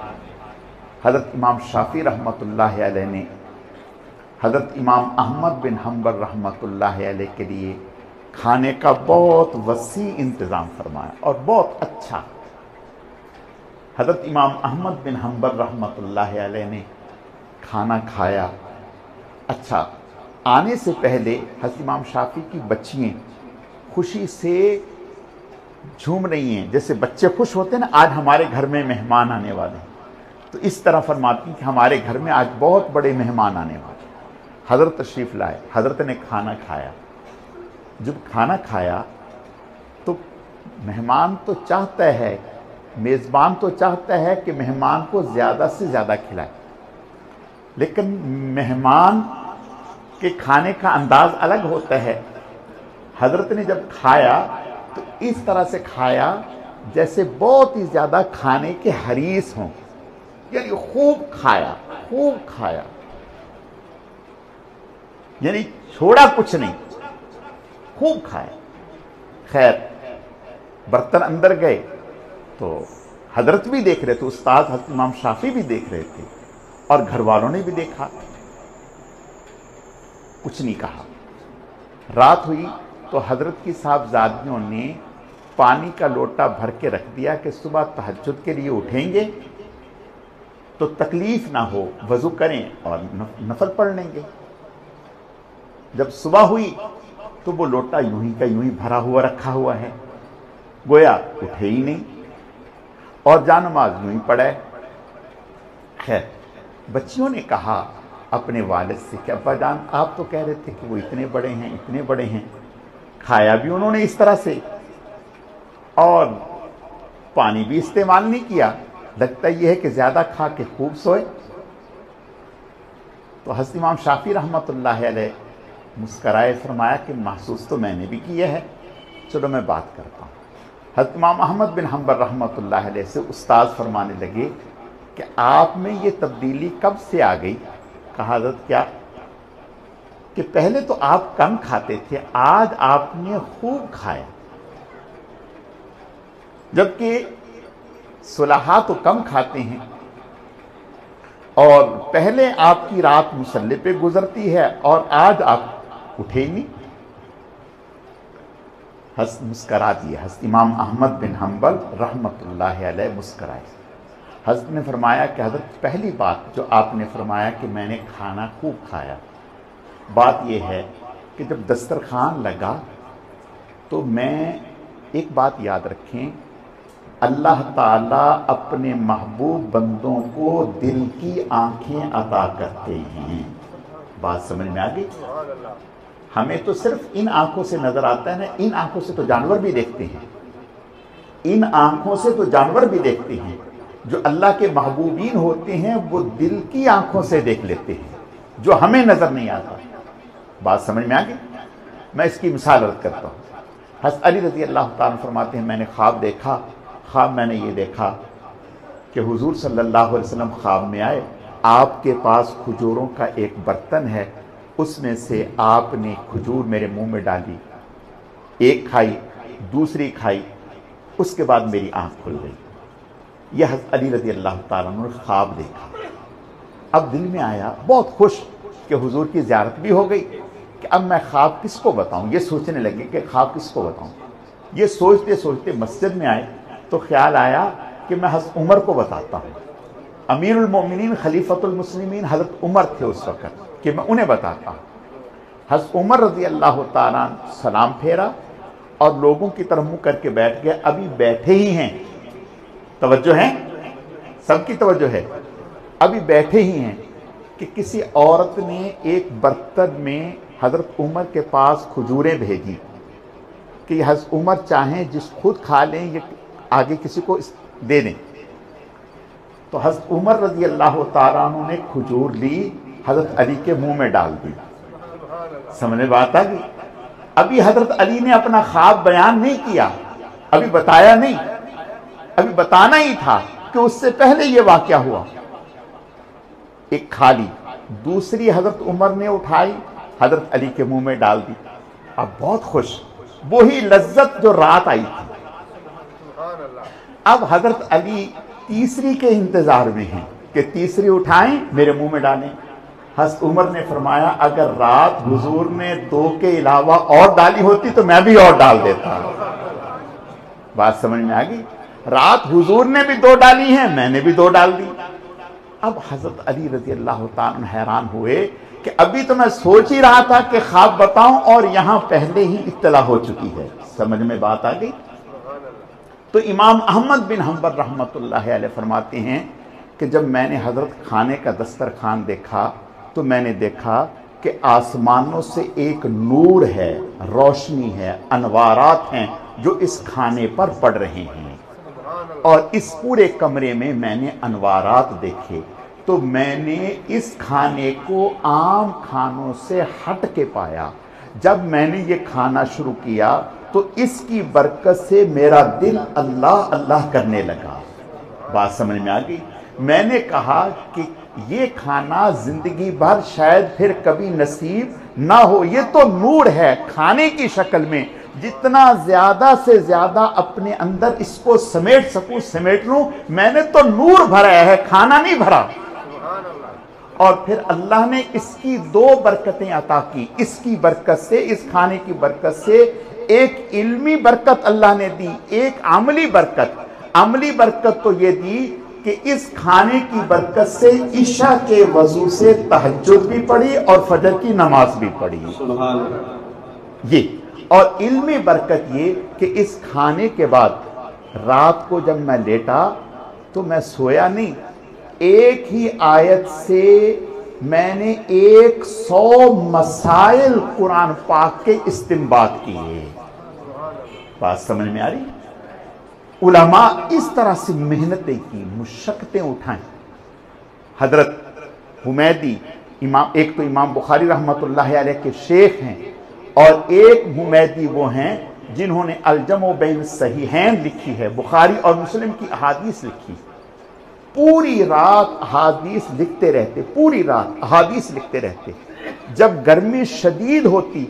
حضرت امام شافعی رحمۃ اللہ علیہ نے حضرت امام احمد بن حنبل رحمۃ اللہ علیہ کے لیے کھانے کا بہت وسیع انتظام فرمایا اور بہت اچھا۔ حضرت امام احمد بن حنبل رحمۃ اللہ علیہ نے کھانا کھایا۔ اچھا، آنے سے پہلے حضرت امام شافعی کی بچیاں خوشی سے جھوم رہی ہیں، جیسے بچے خوش ہوتے ہیں نا، آج ہمارے گھر میں مہمان آنے والے ہیں، تو اس طرح فرماتی ہیں کہ ہمارے گھر میں آج بہت بڑے مہمان آنے والے ہیں۔ حضرت تشریف لائے، حضرت نے کھانا کھایا۔ جب کھانا کھایا تو مہمان تو چاہتا ہے، میزبان تو چاہتا ہے کہ مہمان کو زیادہ سے زیادہ کھلائے، لیکن مہمان کے کھانے کا انداز الگ ہوتا ہے۔ حضرت نے جب کھایا تو اس طرح سے کھایا جیسے بہت ہی زیادہ کھانے کے حریص ہوں، یعنی خوب کھایا، خوب کھایا، یعنی چھوڑا کچھ نہیں، خوب کھایا۔ خیر، برتن اندر گئے تو حضرت بھی دیکھ رہے تھے، استاد حضرت امام شافعی بھی دیکھ رہے تھے، اور گھر والوں نے بھی دیکھا، کچھ نہیں کہا۔ رات ہوئی تو حضرت کی صاحبزادیوں نے پانی کا لوٹا بھر کے رکھ دیا کہ صبح تہجد کے لیے اٹھیں گے تو تکلیف نہ ہو، وضو کریں اور نفل پڑھ لیں گے۔ جب صبح ہوئی تو وہ لوٹا یوں ہی کا یوں ہی بھرا ہوا رکھا ہوا ہے، گویا اٹھے ہی نہیں اور جانماز یوں ہی پڑا ہے۔ خیر، بچیوں نے کہا اپنے والد سے کہ ابا جان، آپ تو کہہ رہے تھے کہ وہ اتنے بڑے ہیں، اتنے بڑے ہیں، کھایا بھی انہوں نے اس طرح سے اور پانی بھی استعمال نہیں کیا، لگتا یہ ہے کہ زیادہ کھا کے خوب سوئے۔ تو حضرت امام شافعی رحمۃ اللہ علیہ مسکرائے، فرمایا کہ محسوس تو میں نے بھی کیا ہے، چلو میں بات کرتا ہوں۔ حضرت امام احمد بن حنبل رحمۃ اللہ علیہ سے استاد فرمانے لگے کہ آپ میں یہ تبدیلی کب سے آ گئی؟ کہا حضرت کیا؟ کہ پہلے تو آپ کم کھاتے تھے، آج آپ نے خوب کھایا، جبکہ صلحاء تو کم کھاتے ہیں، اور پہلے آپ کی رات مصلی پہ گزرتی ہے اور آج آپ اٹھے ہی نہیں۔ مسکرا دیا۔ حضرت امام احمد بن حنبل رحمۃ اللہ علیہ مسکرائے۔ حضرت نے فرمایا کہ حضرت پہلی بات جو آپ نے فرمایا کہ میں نے کھانا خوب کھایا، بات یہ ہے کہ جب دسترخوان لگا تو میں ایک بات یاد رکھیں، اللہ تعالیٰ اپنے محبوب بندوں کو دل کی آنکھیں عطا کرتے ہیں۔ بات سمجھ میں آ گئی؟ ہمیں تو صرف ان آنکھوں سے نظر آتا ہے نا، ان آنکھوں سے تو جانور بھی دیکھتے ہیں، ان آنکھوں سے تو جانور بھی دیکھتے ہیں۔ جو اللہ کے محبوبین ہوتے ہیں وہ دل کی آنکھوں سے دیکھ لیتے ہیں، جو ہمیں نظر نہیں آتا۔ بات سمجھ میں آ گئی؟ میں اس کی مثال عرض کرتا ہوں۔ حضرت علی رضی اللہ تعالیٰ فرماتے ہیں میں نے خواب دیکھا، خواب میں نے یہ دیکھا کہ حضور صلی اللہ علیہ وسلم خواب میں آئے، آپ کے پاس کھجوروں کا ایک برتن ہے، اس میں سے آپ نے کھجور میرے منہ میں ڈالی، ایک کھائی، دوسری کھائی، اس کے بعد میری آنکھ کھل گئی۔ یہ حضرت علی رضی اللہ تعالیٰ عنہ نے خواب دیکھا۔ اب دل میں آیا، بہت خوش کہ حضور کی زیارت بھی ہو گئی، کہ اب میں خواب کس کو بتاؤں، یہ سوچنے لگے کہ خواب کس کو بتاؤں۔ یہ سوچتے سوچتے مسجد میں آئے تو خیال آیا کہ میں حضرت عمر کو بتاتا ہوں۔ امیر المومنین خلیفۃ المسلمین حضرت عمر تھے اس وقت، کہ میں انہیں بتاتا ہوں۔ حضرت عمر رضی اللہ تعالیٰ عنہ سلام پھیرا اور لوگوں کی طرف منہ کر کے بیٹھ گئے۔ ابھی بیٹھے ہی ہیں، توجہ ہے، سب کی توجہ ہے، ابھی بیٹھے ہی ہیں کہ کسی عورت نے ایک برتن میں حضرت عمر کے پاس کھجوریں بھیجی کہ یہ حضرت عمر چاہیں جس خود کھا لیں یا آگے کسی کو دے دیں۔ تو حضرت عمر رضی اللہ تعالیٰ عنہ نے کھجور لی، حضرت علی کے منہ میں ڈال دی۔ سمجھ میں بات آ گئی؟ ابھی حضرت علی نے اپنا خواب بیان نہیں کیا، ابھی بتایا نہیں، ابھی بتانا ہی تھا کہ اس سے پہلے یہ واقعہ ہوا۔ ایک کھا لی، دوسری حضرت عمر نے اٹھائی، حضرت علی کے منہ میں ڈال دی۔ اب بہت خوش، وہی لذت جو رات آئی تھی۔ اب حضرت علی تیسری کے انتظار میں ہیں کہ تیسری اٹھائیں میرے منہ میں ڈالیں۔ حضرت عمر نے فرمایا اگر رات حضور نے 2 کے علاوہ اور ڈالی ہوتی تو میں بھی اور ڈال دیتا۔ بات سمجھ میں آ گئی؟ رات حضور نے بھی 2 ڈالی ہیں، میں نے بھی 2 ڈال دی۔ اب حضرت علی رضی اللہ تعالیٰ عنہ حیران ہوئے کہ ابھی تو میں سوچ ہی رہا تھا کہ خواب بتاؤں اور یہاں پہلے ہی اطلاع ہو چکی ہے۔ سمجھ میں بات آ گئی؟ تو امام احمد بن حنبل رحمۃ اللہ علیہ فرماتے ہیں کہ جب میں نے حضرت کھانے کا دسترخوان دیکھا تو میں نے دیکھا کہ آسمانوں سے ایک نور ہے، روشنی ہے، انوارات ہیں جو اس کھانے پر پڑ رہے ہیں، اور اس پورے کمرے میں نے انوارات دیکھے۔ تو میں نے اس کھانے کو عام کھانوں سے ہٹ کے پایا۔ جب میں نے یہ کھانا شروع کیا تو اس کی برکت سے میرا دل اللہ اللہ کرنے لگا۔ بات سمجھ میں آ گئی؟ میں نے کہا کہ یہ کھانا زندگی بھر شاید پھر کبھی نصیب نہ ہو، یہ تو نور ہے کھانے کی شکل میں، جتنا زیادہ سے زیادہ اپنے اندر اس کو سمیٹ سکوں سمیٹ لوں۔ میں نے تو نور بھرا ہے، کھانا نہیں بھرا۔ اور پھر اللہ نے اس کی 2 برکتیں عطا کی، اس کی برکت سے، اس کھانے کی برکت سے ایک علمی برکت اللہ نے دی، ایک عملی برکت۔ عملی برکت تو یہ دی کہ اس کھانے کی برکت سے عشاء کے وضو سے تہجد بھی پڑھی اور فجر کی نماز بھی پڑھی۔ یہ اور علمی برکت یہ کہ اس کھانے کے بعد رات کو جب میں لیٹا تو میں سویا نہیں، ایک ہی آیت سے میں نے 100 مسائل قرآن پاک کے استنباط کیے۔ بات سمجھ میں آ رہی؟ علماء اس طرح سے محنتیں کی، مشقتیں اٹھائیں۔ حضرت حمیدی امام، ایک تو امام بخاری رحمۃ اللہ علیہ کے شیخ ہیں، اور ایک حمیدی وہ ہیں جنہوں نے الجمع بین الصحیحین لکھی ہے، بخاری اور مسلم کی احادیث لکھی۔ پوری رات احادیث لکھتے رہتے، پوری رات احادیث لکھتے رہتے۔ جب گرمی شدید ہوتی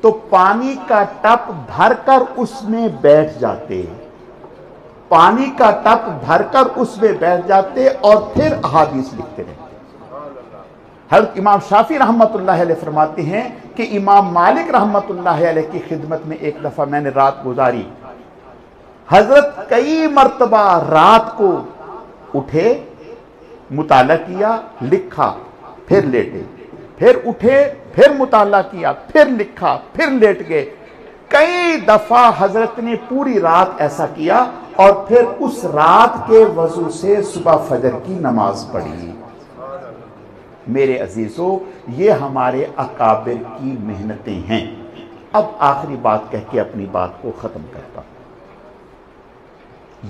تو پانی کا ٹپ بھر کر اس میں بیٹھ جاتے، پانی کا ٹپ بھر کر اس میں بیٹھ جاتے اور پھر احادیث لکھتے رہتے۔ حضرت امام شافعی رحمۃ اللہ علیہ فرماتے ہیں کہ امام مالک رحمۃ اللہ علیہ کی خدمت میں ایک دفعہ میں نے رات گزاری۔ حضرت کئی مرتبہ رات کو اٹھے، مطالعہ کیا، لکھا، پھر لیٹے، پھر اٹھے، پھر مطالعہ کیا، پھر لکھا، پھر لیٹ گئے۔ کئی دفعہ حضرت نے پوری رات ایسا کیا اور پھر اس رات کے وضو سے صبح فجر کی نماز پڑھی۔ میرے عزیزو، یہ ہمارے اکابر کی محنتیں ہیں۔ اب آخری بات کہہ کے اپنی بات کو ختم کرتا ہوں۔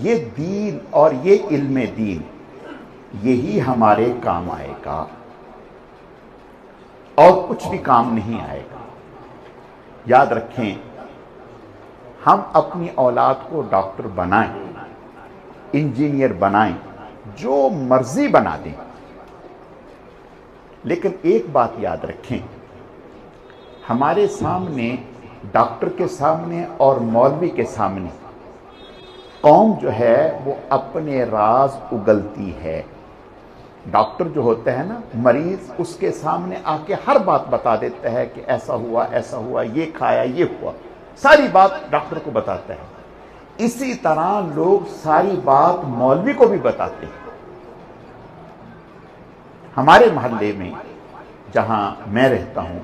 یہ دین اور یہ علم دین یہی ہمارے کام آئے گا، اور کچھ بھی کام نہیں آئے گا۔ یاد رکھیں، ہم اپنی اولاد کو ڈاکٹر بنائیں، انجینئر بنائیں، جو مرضی بنا دیں، لیکن ایک بات یاد رکھیں، ہمارے سامنے، ڈاکٹر کے سامنے اور مولوی کے سامنے قوم جو ہے وہ اپنے راز اگلتی ہے۔ ڈاکٹر جو ہوتا ہے نا، مریض اس کے سامنے آ کے ہر بات بتا دیتا ہے کہ ایسا ہوا، یہ کھایا، یہ ہوا، ساری بات ڈاکٹر کو بتاتا ہے۔ اسی طرح لوگ ساری بات مولوی کو بھی بتاتے ہیں۔ ہمارے محلے میں جہاں میں رہتا ہوں،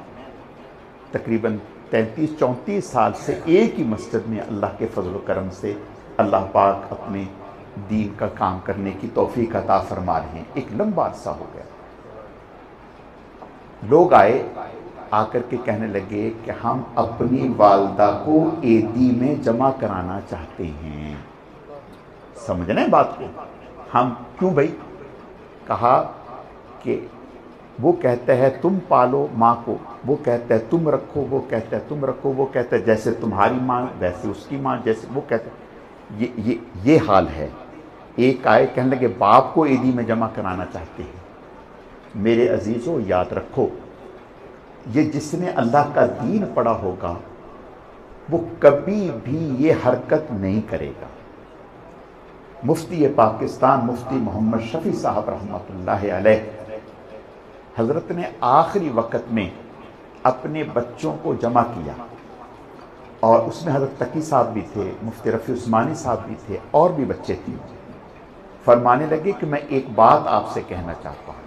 تقریباً 33-34 سال سے ایک ہی مسجد میں اللہ کے فضل و کرم سے اللہ پاک اپنے دین کا کام کرنے کی توفیق عطا فرما رہے ہیں۔ ایک لمبا عرصہ ہو گیا، لوگ آئے، آ کر کے کہنے لگے کہ ہم اپنی والدہ کو عیدی میں جمع کرانا چاہتے ہیں۔ سمجھنا ہے بات کو؟ ہم کیوں بھائی؟ کہا کہ وہ کہتا ہے تم پالو ماں کو، وہ کہتا ہے تم رکھو، وہ کہتا ہے تم رکھو، وہ کہتا ہے جیسے تمہاری ماں ویسے اس کی ماں، جیسے وہ کہتا ہے یہ حال ہے۔ ایک آئے کہنے لگے باپ کو عیدی میں جمع کرانا چاہتے ہیں۔ میرے عزیزو یاد رکھو، یہ جس نے اللہ کا دین پڑھا ہوگا وہ کبھی بھی یہ حرکت نہیں کرے گا۔ مفتی پاکستان مفتی محمد شفیع صاحب رحمۃ اللہ علیہ، حضرت نے آخری وقت میں اپنے بچوں کو جمع کیا، اور اس میں حضرت تقی صاحب بھی تھے، مفتی رفیع عثمانی صاحب بھی تھے، اور بھی بچے تھے۔ فرمانے لگے کہ میں ایک بات آپ سے کہنا چاہتا ہوں۔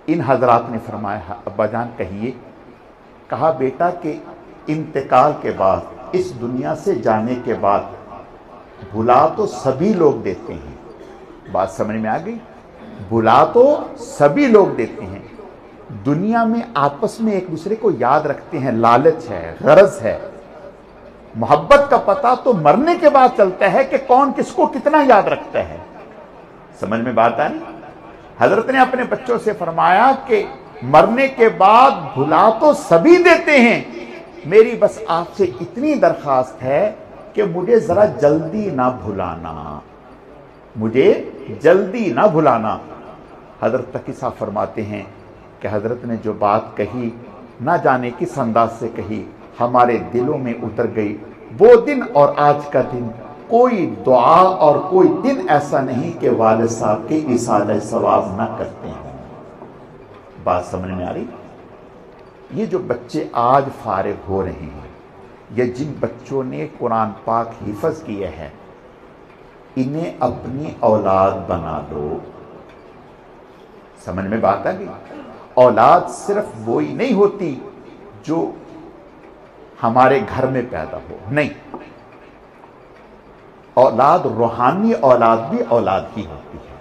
ان حضرات نے فرمایا ابا جان کہیے۔ کہا بیٹا کہ انتقال کے بعد، اس دنیا سے جانے کے بعد بھلا تو سبھی لوگ دیتے ہیں۔ بات سمجھ میں آ گئی؟ بھلا تو سبھی لوگ دیتے ہیں، دنیا میں آپس میں ایک دوسرے کو یاد رکھتے ہیں، لالچ ہے، غرض ہے۔ محبت کا پتہ تو مرنے کے بعد چلتا ہے کہ کون کس کو کتنا یاد رکھتا ہے۔ سمجھ میں بات آئی؟ حضرت نے اپنے بچوں سے فرمایا کہ مرنے کے بعد بھلا تو سبھی دیتے ہیں، میری بس آپ سے اتنی درخواست ہے کہ مجھے ذرا جلدی نہ بھلانا، مجھے جلدی نہ بھلانا۔ حضرت تقی صاحب فرماتے ہیں کہ حضرت نے جو بات کہی، نہ جانے کس انداز سے کہی، ہمارے دلوں میں اتر گئی۔ وہ دن اور آج کا دن، کوئی دعا اور کوئی دن ایسا نہیں کہ والد صاحب کے ایصال ثواب نہ کرتے ہیں۔ بات سمجھ میں آ رہی؟ یہ جو بچے آج فارغ ہو رہے ہیں، یا جن بچوں نے قرآن پاک حفظ کیا ہے، انہیں اپنی اولاد بنا لو۔ سمجھ میں بات آ گئی؟ اولاد صرف وہی نہیں ہوتی جو ہمارے گھر میں پیدا ہو، نہیں، اولاد روحانی اولاد بھی اولاد ہی ہوتی ہے۔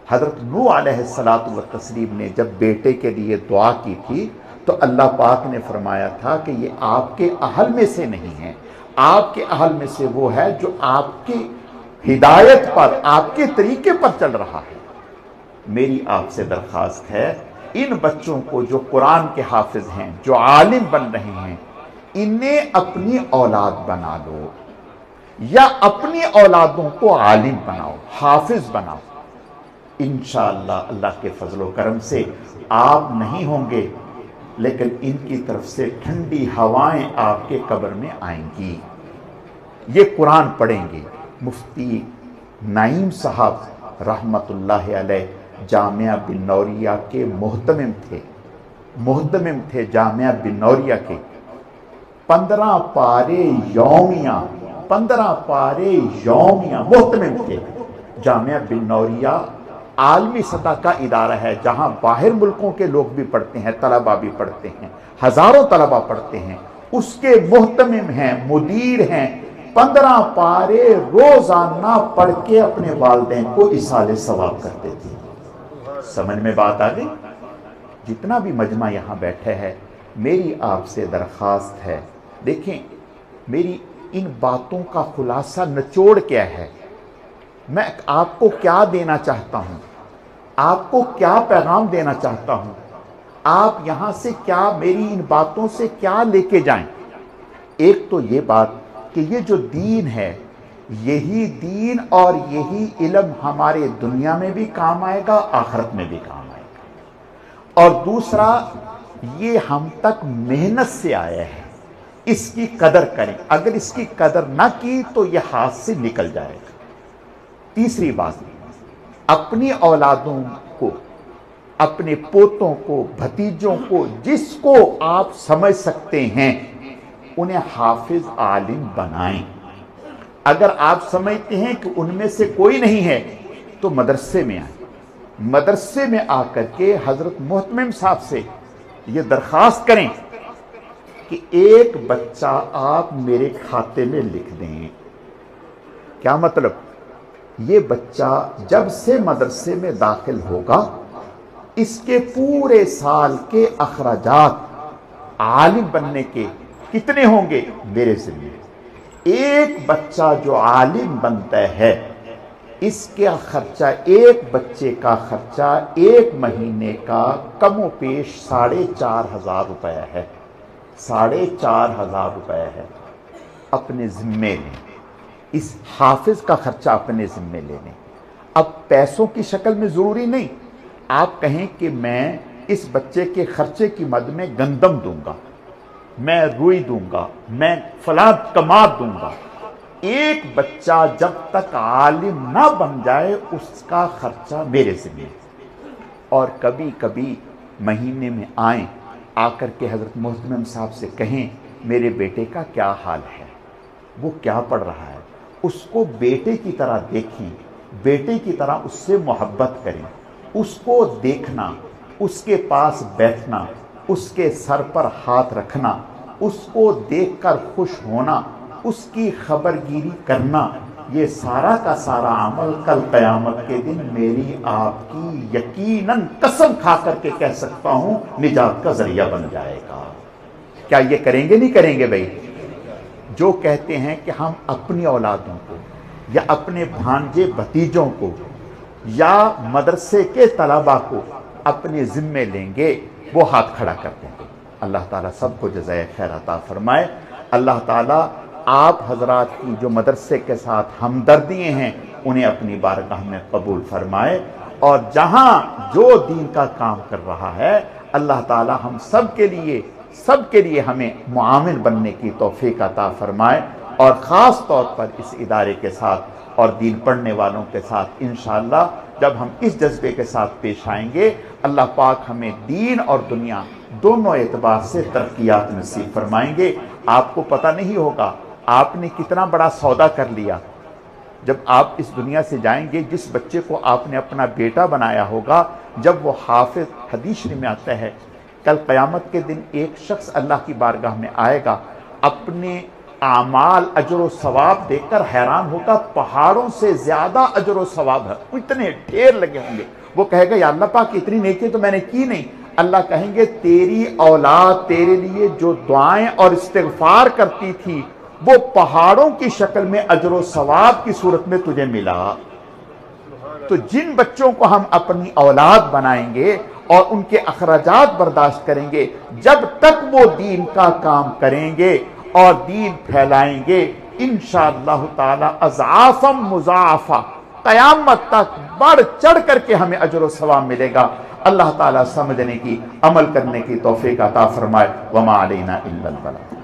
حضرت نوح علیہ السلام نے جب بیٹے کے لیے دعا کی تھی تو اللہ پاک نے فرمایا تھا کہ یہ آپ کے اہل میں سے نہیں ہے، آپ کے اہل میں سے وہ ہے جو آپ کی ہدایت پر، آپ کے طریقے پر چل رہا ہے۔ میری آپ سے درخواست ہے، ان بچوں کو جو قرآن کے حافظ ہیں، جو عالم بن رہے ہیں، انہیں اپنی اولاد بنا لو، یا اپنی اولادوں کو عالم بناؤ، حافظ بناؤ۔ انشاءاللہ اللہ کے فضل و کرم سے آپ نہیں ہوں گے، لیکن ان کی طرف سے ٹھنڈی ہوائیں آپ کے قبر میں آئیں گی۔ یہ قرآن پڑھیں گے۔ مفتی نعیم صاحب رحمت اللہ علیہ جامعہ بن نوریہ کے محتمم تھے جامعہ بن نوریہ کے۔ 15 پارے یومیہ محتمم تھے۔ جامعہ بن نوریہ عالمی سطح کا ادارہ ہے، جہاں باہر ملکوں کے لوگ بھی پڑھتے ہیں، طلباء بھی پڑھتے ہیں، ہزاروں طلباء پڑھتے ہیں۔ اس کے محتمم ہیں، مدیر ہیں۔ 15 پارے روزانہ پڑھ کے اپنے والدین کو ایصال ثواب کرتے تھے۔ سمجھ میں بات آ گئی؟ جتنا بھی مجمع یہاں بیٹھے ہے، میری آپ سے درخواست ہے، دیکھیں میری ان باتوں کا خلاصہ نچوڑ کیا ہے، میں آپ کو کیا دینا چاہتا ہوں، آپ کو کیا پیغام دینا چاہتا ہوں، آپ یہاں سے کیا، میری ان باتوں سے کیا لے کے جائیں۔ ایک تو یہ بات کہ یہ جو دین ہے یہی دین اور یہی علم ہمارے دنیا میں بھی کام آئے گا، آخرت میں بھی کام آئے گا۔ اور دوسرا، یہ ہم تک محنت سے آیا ہے، اس کی قدر کریں، اگر اس کی قدر نہ کی تو یہ ہاتھ سے نکل جائے گا۔ تیسری بات، اپنی اولادوں کو، اپنے پوتوں کو، بھتیجوں کو، جس کو آپ سمجھ سکتے ہیں، انہیں حافظ عالم بنائیں۔ اگر آپ سمجھتے ہیں کہ ان میں سے کوئی نہیں ہے تو مدرسے میں آئیں، مدرسے میں آ کر کے حضرت محتمم صاحب سے یہ درخواست کریں کہ ایک بچہ آپ میرے کھاتے میں لکھ دیں۔ کیا مطلب؟ یہ بچہ جب سے مدرسے میں داخل ہوگا، اس کے پورے سال کے اخراجات عالم بننے کے کتنے ہوں گے؟ میرے ذمہ۔ ایک بچہ جو عالم بنتا ہے، اس کا خرچہ، ایک بچے کا خرچہ ایک مہینے کا کم و بیش 4,500 روپے ہے، 4,500 روپے ہے۔ اپنے ذمے لیں، اس حافظ کا خرچہ اپنے ذمے لے لیں۔ اب پیسوں کی شکل میں ضروری نہیں، آپ کہیں کہ میں اس بچے کے خرچے کی مد میں گندم دوں گا، میں روئی دوں گا، میں فلاں کماد دوں گا۔ ایک بچہ جب تک عالم نہ بن جائے اس کا خرچہ میرے ذمہ۔ اور کبھی کبھی مہینے میں آئیں، آ کر کے حضرت محتمم صاحب سے کہیں میرے بیٹے کا کیا حال ہے، وہ کیا پڑھ رہا ہے، اس کو بیٹے کی طرح دیکھیں، بیٹے کی طرح اس سے محبت کریں، اس کو دیکھنا، اس کے پاس بیٹھنا، اس کے سر پر ہاتھ رکھنا، اس کو دیکھ کر خوش ہونا، اس کی خبر گیری کرنا، یہ سارا کا سارا عمل کل قیامت کے دن میری آپ کی یقیناً قسم کھا کر کے کہہ سکتا ہوں نجات کا ذریعہ بن جائے گا۔ کیا یہ کریں گے؟ نہیں کریں گے بھائی؟ جو کہتے ہیں کہ ہم اپنی اولادوں کو یا اپنے بھانجے بھتیجوں کو یا مدرسے کے طلباء کو اپنے ذمے لیں گے، وہ ہاتھ کھڑا کر دیں گے۔ اللہ تعالیٰ سب کو جزائے خیر عطا فرمائے۔ اللہ تعالیٰ آپ حضرات کی جو مدرسے کے ساتھ ہمدردیاں ہیں انہیں اپنی بارگاہ میں قبول فرمائے، اور جہاں جو دین کا کام کر رہا ہے اللہ تعالیٰ ہم سب کے لیے ہمیں معاون بننے کی توفیق عطا فرمائے، اور خاص طور پر اس ادارے کے ساتھ اور دین پڑھنے والوں کے ساتھ انشاءاللہ جب ہم اس جذبے کے ساتھ پیش آئیں گے، اللہ پاک ہمیں دین اور دنیا دونوں اعتبار سے ترقیات نصیب فرمائیں گے۔ آپ کو پتہ نہیں ہوگا آپ نے کتنا بڑا سودا کر لیا۔ جب آپ اس دنیا سے جائیں گے، جس بچے کو آپ نے اپنا بیٹا بنایا ہوگا، جب وہ حافظ، حدیث شریف میں آتا ہے کل قیامت کے دن ایک شخص اللہ کی بارگاہ میں آئے گا، اپنے اعمال اجر و ثواب دیکھ کر حیران ہوگا، پہاڑوں سے زیادہ اجر و ثواب ہے، اتنے ڈھیر لگے ہوں گے۔ وہ کہے گا یا اللہ پاک اتنی نیکی تو میں نے کی نہیں۔ اللہ کہیں گے تیری اولاد تیرے لیے جو دعائیں اور استغفار کرتی تھی وہ پہاڑوں کی شکل میں اجر و ثواب کی صورت میں تجھے ملا۔ تو جن بچوں کو ہم اپنی اولاد بنائیں گے اور ان کے اخراجات برداشت کریں گے، جب تک وہ دین کا کام کریں گے اور دین پھیلائیں گے، انشاءاللہ تعالی اضعافا مضاعفہ قیامت تک بڑھ چڑھ کر کے ہمیں اجر و ثواب ملے گا۔ اللہ تعالیٰ سمجھنے کی، عمل کرنے کی توفیق عطا فرمائے۔ وما علینا الا البلاغ۔